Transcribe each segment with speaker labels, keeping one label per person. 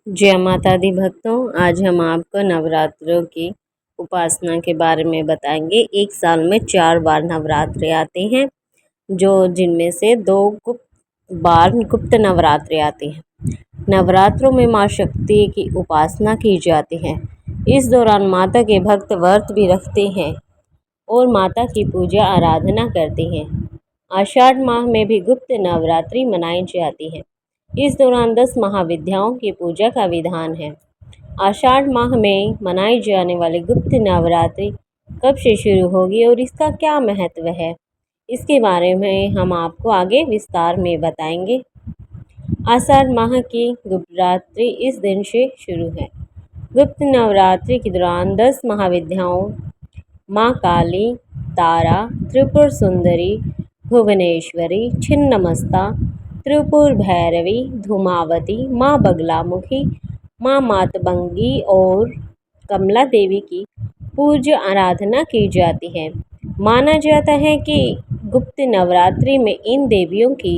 Speaker 1: जय माता दी भक्तों, आज हम आपको नवरात्रों की उपासना के बारे में बताएंगे। एक साल में 4 बार नवरात्रे आते हैं, जो जिनमें से 2 बार गुप्त नवरात्रे आते हैं। नवरात्रों में माँ शक्ति की उपासना की जाती है। इस दौरान माता के भक्त व्रत भी रखते हैं और माता की पूजा आराधना करते हैं। आषाढ़ माह में भी गुप्त नवरात्रि मनाई जाती है। इस दौरान 10 महाविद्याओं की पूजा का विधान है। आषाढ़ माह में मनाई जाने वाली गुप्त नवरात्रि कब से शुरू होगी और इसका क्या महत्व है, इसके बारे में हम आपको आगे विस्तार में बताएंगे। आषाढ़ माह की गुप्त रात्रि इस दिन से शुरू है। गुप्त नवरात्रि के दौरान 10 महाविद्याओं माँ काली, तारा, त्रिपुर सुंदरी, भुवनेश्वरी, छिन्नमस्ता, त्रिपुर भैरवी, धूमावती, माँ बगलामुखी, माँ मातंगी और कमला देवी की पूजा आराधना की जाती है। माना जाता है कि गुप्त नवरात्रि में इन देवियों की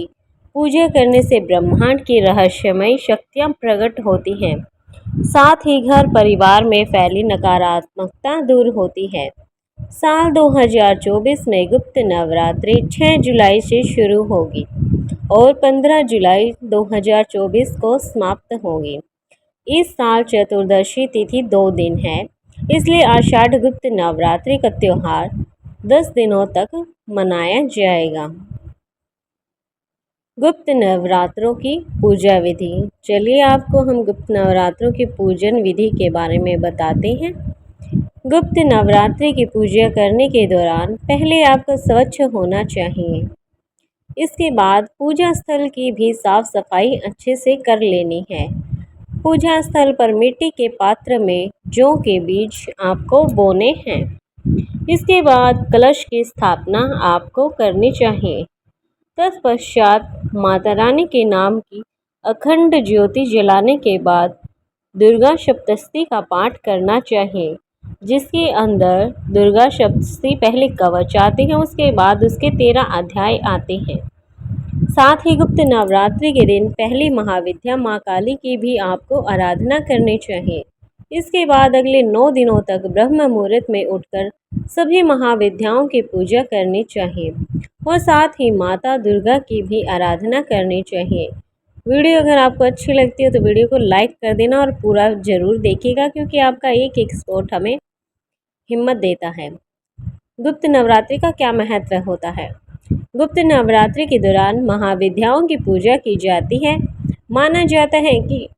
Speaker 1: पूजा करने से ब्रह्मांड की रहस्यमय शक्तियाँ प्रकट होती हैं। साथ ही घर परिवार में फैली नकारात्मकता दूर होती है। साल 2024 में गुप्त नवरात्रि 6 जुलाई से शुरू होगी और 15 जुलाई 2024 को समाप्त होगी। इस साल चतुर्दशी तिथि 2 दिन है, इसलिए आषाढ़ गुप्त नवरात्रि का त्योहार 10 दिनों तक मनाया जाएगा। गुप्त नवरात्रों की पूजा विधि। चलिए आपको हम गुप्त नवरात्रों की पूजन विधि के बारे में बताते हैं। गुप्त नवरात्रि की पूजा करने के दौरान पहले आपको स्वच्छ होना चाहिए। इसके बाद पूजा स्थल की भी साफ सफाई अच्छे से कर लेनी है। पूजा स्थल पर मिट्टी के पात्र में जौ के बीज आपको बोने हैं। इसके बाद कलश की स्थापना आपको करनी चाहिए। तत्पश्चात माता रानी के नाम की अखंड ज्योति जलाने के बाद दुर्गा सप्तशती का पाठ करना चाहिए, जिसके अंदर दुर्गा सप्तशती पहले कवच आते हैं, उसके बाद उसके 13 अध्याय आते हैं। साथ ही गुप्त नवरात्रि के दिन पहली महाविद्या माँ काली की भी आपको आराधना करनी चाहिए। इसके बाद अगले 9 दिनों तक ब्रह्म मुहूर्त में उठकर सभी महाविद्याओं की पूजा करनी चाहिए और साथ ही माता दुर्गा की भी आराधना करनी चाहिए। वीडियो अगर आपको अच्छी लगती है तो वीडियो को लाइक कर देना और पूरा ज़रूर देखिएगा, क्योंकि आपका एक सपोर्ट हमें हिम्मत देता है। गुप्त नवरात्रि का क्या महत्व होता है? गुप्त नवरात्रि के दौरान महाविद्याओं की पूजा की जाती है। माना जाता है कि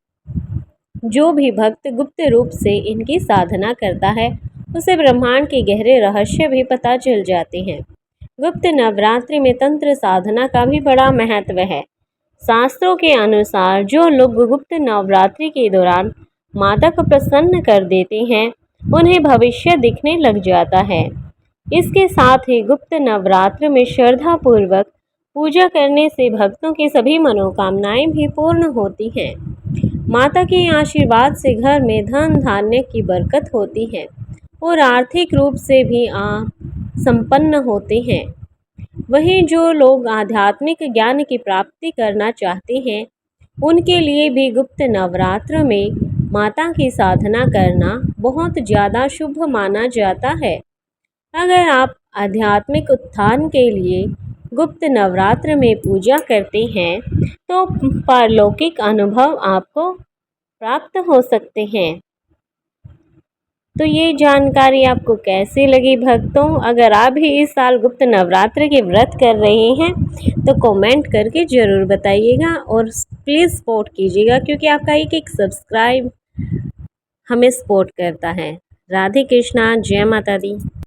Speaker 1: जो भी भक्त गुप्त रूप से इनकी साधना करता है, उसे ब्रह्मांड के गहरे रहस्य भी पता चल जाते हैं। गुप्त नवरात्रि में तंत्र साधना का भी बड़ा महत्व है। शास्त्रों के अनुसार जो लोग गुप्त नवरात्रि के दौरान माता को प्रसन्न कर देते हैं, उन्हें भविष्य दिखने लग जाता है। इसके साथ ही गुप्त नवरात्र में श्रद्धापूर्वक पूजा करने से भक्तों की सभी मनोकामनाएं भी पूर्ण होती हैं। माता के आशीर्वाद से घर में धन धान्य की बरकत होती है और आर्थिक रूप से भी संपन्न होते हैं। वहीं जो लोग आध्यात्मिक ज्ञान की प्राप्ति करना चाहते हैं, उनके लिए भी गुप्त नवरात्र में माता की साधना करना बहुत ज़्यादा शुभ माना जाता है। अगर आप आध्यात्मिक उत्थान के लिए गुप्त नवरात्र में पूजा करते हैं, तो पारलौकिक अनुभव आपको प्राप्त हो सकते हैं। तो ये जानकारी आपको कैसी लगी भक्तों? अगर आप भी इस साल गुप्त नवरात्र के व्रत कर रहे हैं तो कमेंट करके ज़रूर बताइएगा और प्लीज़ सपोर्ट कीजिएगा, क्योंकि आपका एक सब्सक्राइब हमें सपोर्ट करता है। राधे कृष्णा, जय माता दी।